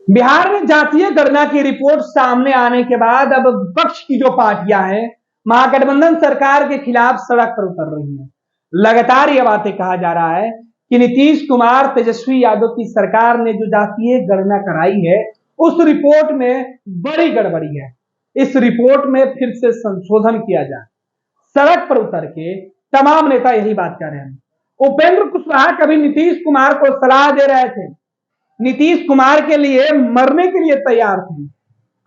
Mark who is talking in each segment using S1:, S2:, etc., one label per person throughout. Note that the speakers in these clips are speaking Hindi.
S1: बिहार में जातीय गणना की रिपोर्ट सामने आने के बाद अब विपक्ष की जो पार्टियां हैं महागठबंधन सरकार के खिलाफ सड़क पर उतर रही हैं। लगातार यह बातें कहा जा रहा है कि नीतीश कुमार तेजस्वी यादव की सरकार ने जो जातीय गणना कराई है उस रिपोर्ट में बड़ी गड़बड़ी है। इस रिपोर्ट में फिर से संशोधन किया जाए। सड़क पर उतर के तमाम नेता यही बात कर रहे हैं। उपेंद्र कुशवाहा कभी नीतीश कुमार को सलाह दे रहे थे, नीतीश कुमार के लिए मरने के लिए तैयार थे।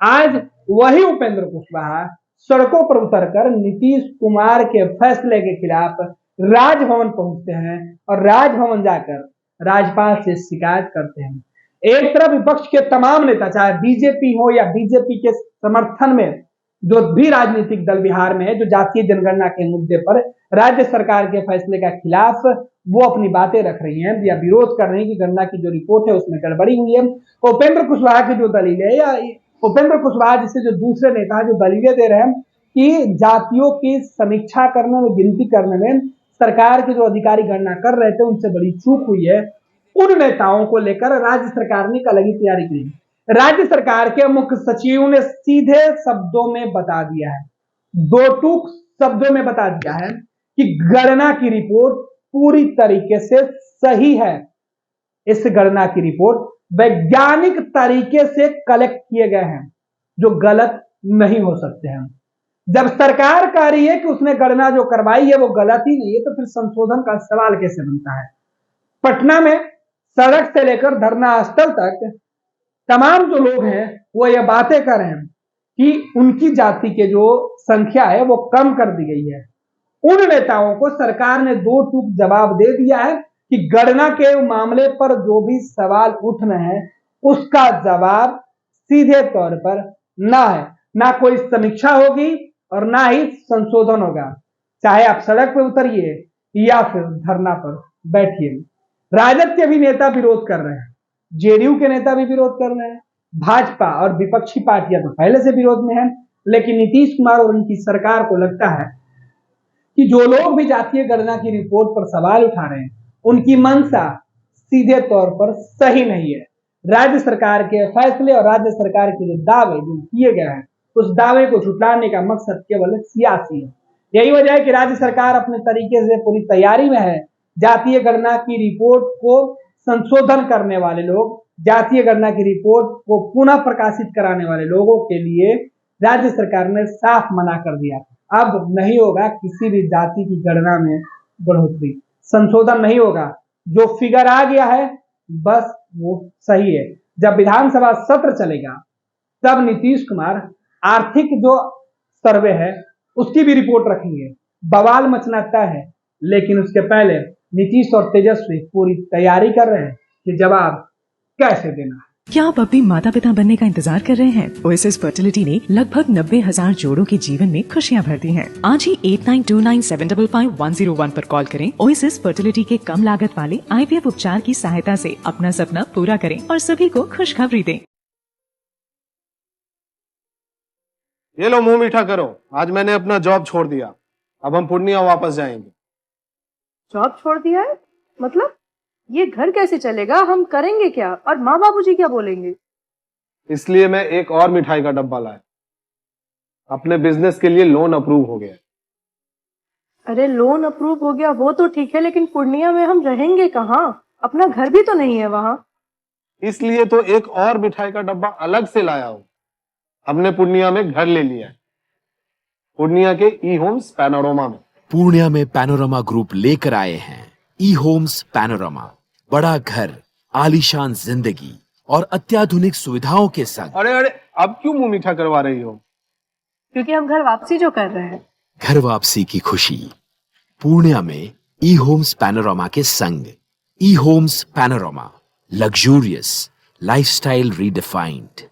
S1: आज वही उपेंद्र कुशवाहा सड़कों पर उतरकर नीतीश कुमार के फैसले के खिलाफ राजभवन पहुंचते हैं और राजभवन जाकर राज्यपाल से शिकायत करते हैं। एक तरफ विपक्ष के तमाम नेता, चाहे बीजेपी हो या बीजेपी के समर्थन में जो भी राजनीतिक दल बिहार में है, जो जातीय जनगणना के मुद्दे पर राज्य सरकार के फैसले के खिलाफ वो अपनी बातें रख रही हैं या विरोध कर रही हैं कि गणना की जो रिपोर्ट है उसमें गड़बड़ी हुई है। उपेंद्र कुशवाहा की जो दलील है या उपेंद्र कुशवाहा जिसे जो दूसरे नेता जो दलीलें दे रहे हैं कि जातियों की समीक्षा करने में, गिनती करने में सरकार के जो अधिकारी गणना कर रहे थे उनसे बड़ी चूक हुई है, उन नेताओं को लेकर राज्य सरकार ने एक अलग ही तैयारी की। राज्य सरकार के मुख्य सचिव ने सीधे शब्दों में बता दिया है, दो टूक शब्दों में बता दिया है कि गणना की रिपोर्ट पूरी तरीके से सही है। इस गणना की रिपोर्ट वैज्ञानिक तरीके से कलेक्ट किए गए हैं जो गलत नहीं हो सकते हैं। जब सरकार कह रही है कि उसने गणना जो करवाई है वो गलत ही नहीं है तो फिर संशोधन का सवाल कैसे बनता है। पटना में सड़क से लेकर धरना स्थल तक तमाम जो लोग हैं वो ये बातें कर रहे हैं कि उनकी जाति के जो संख्या है वो कम कर दी गई है। उन नेताओं को सरकार ने दो टूक जवाब दे दिया है कि गणना के मामले पर जो भी सवाल उठ रहे हैं उसका जवाब सीधे तौर पर ना है, ना कोई समीक्षा होगी और ना ही संशोधन होगा। चाहे आप सड़क पर उतरिए या फिर धरना पर बैठिए। राजद के भी नेता विरोध कर रहे हैं, जेडीयू के नेता भी विरोध कर रहे हैं, भाजपा और विपक्षी पार्टियां तो पहले से विरोध में हैं, लेकिन नीतीश कुमार और उनकी सरकार को लगता है कि जो लोग भी जातीय गणना की रिपोर्ट पर सवाल उठा रहे हैं उनकी मंशा सीधे तौर पर सही नहीं है। राज्य सरकार के फैसले और राज्य सरकार के जो दावे जो किए गए हैं उस दावे को झुटलाने का मकसद केवल सियासी है। यही वजह है कि राज्य सरकार अपने तरीके से पूरी तैयारी में है। जातीय गणना की रिपोर्ट को संशोधन करने वाले लोग, जातीय गणना की रिपोर्ट को पुनः प्रकाशित कराने वाले लोगों के लिए राज्य सरकार ने साफ मना कर दिया, अब नहीं होगा किसी भी जाति की गणना में बढ़ोतरी, संशोधन नहीं होगा। जो फिगर आ गया है बस वो सही है। जब विधानसभा सत्र चलेगा तब नीतीश कुमार आर्थिक जो सर्वे है उसकी भी रिपोर्ट रखेंगे। बवाल मचना तय है, लेकिन उसके पहले नीतीश और तेजस्वी पूरी तैयारी कर रहे हैं कि जवाब कैसे देना है।
S2: क्या आप अपने माता पिता बनने का इंतजार कर रहे हैं? ओएसएस फर्टिलिटी ने लगभग 90,000 जोड़ों के जीवन में खुशियां भर दी हैं। आज ही 8929755101 पर कॉल करें। ओएसएस फर्टिलिटी के कम लागत वाले आईवीएफ उपचार की सहायता से अपना सपना पूरा करें और सभी को खुशखबरी दें।
S3: ये लो मुंह मीठा करो, आज मैंने अपना जॉब छोड़ दिया, अब हम पूर्णिया वापस जाएंगे।
S4: जॉब छोड़ दिया है? मतलब ये घर कैसे चलेगा? हम करेंगे क्या और माँ बाबूजी क्या बोलेंगे?
S3: इसलिए मैं एक और मिठाई का डब्बा लाया। अपने बिजनेस के लिए लोन अप्रूव हो गया।
S4: अरे लोन अप्रूव हो गया वो तो ठीक है, लेकिन पूर्णिया में हम रहेंगे कहाँ? अपना घर भी तो नहीं है वहाँ।
S3: इसलिए तो एक और मिठाई का डब्बा अलग से लाया हूँ। हमने पूर्णिया में घर ले लिया है, पूर्णिया के ई होम्स पैनोरमा में।
S5: पूर्णिया में पैनोरमा ग्रुप लेकर आए हैं ई होम्स पैनोरमा, बड़ा घर, आलीशान जिंदगी और अत्याधुनिक सुविधाओं के संग।
S3: अरे अरे अब क्यों मुंह मीठा करवा रही हो?
S4: क्योंकि हम घर वापसी जो कर रहे हैं।
S5: घर वापसी की खुशी पूर्णिया में ई होम्स पैनोरमा के संग। E Homes Panorama, luxurious lifestyle redefined.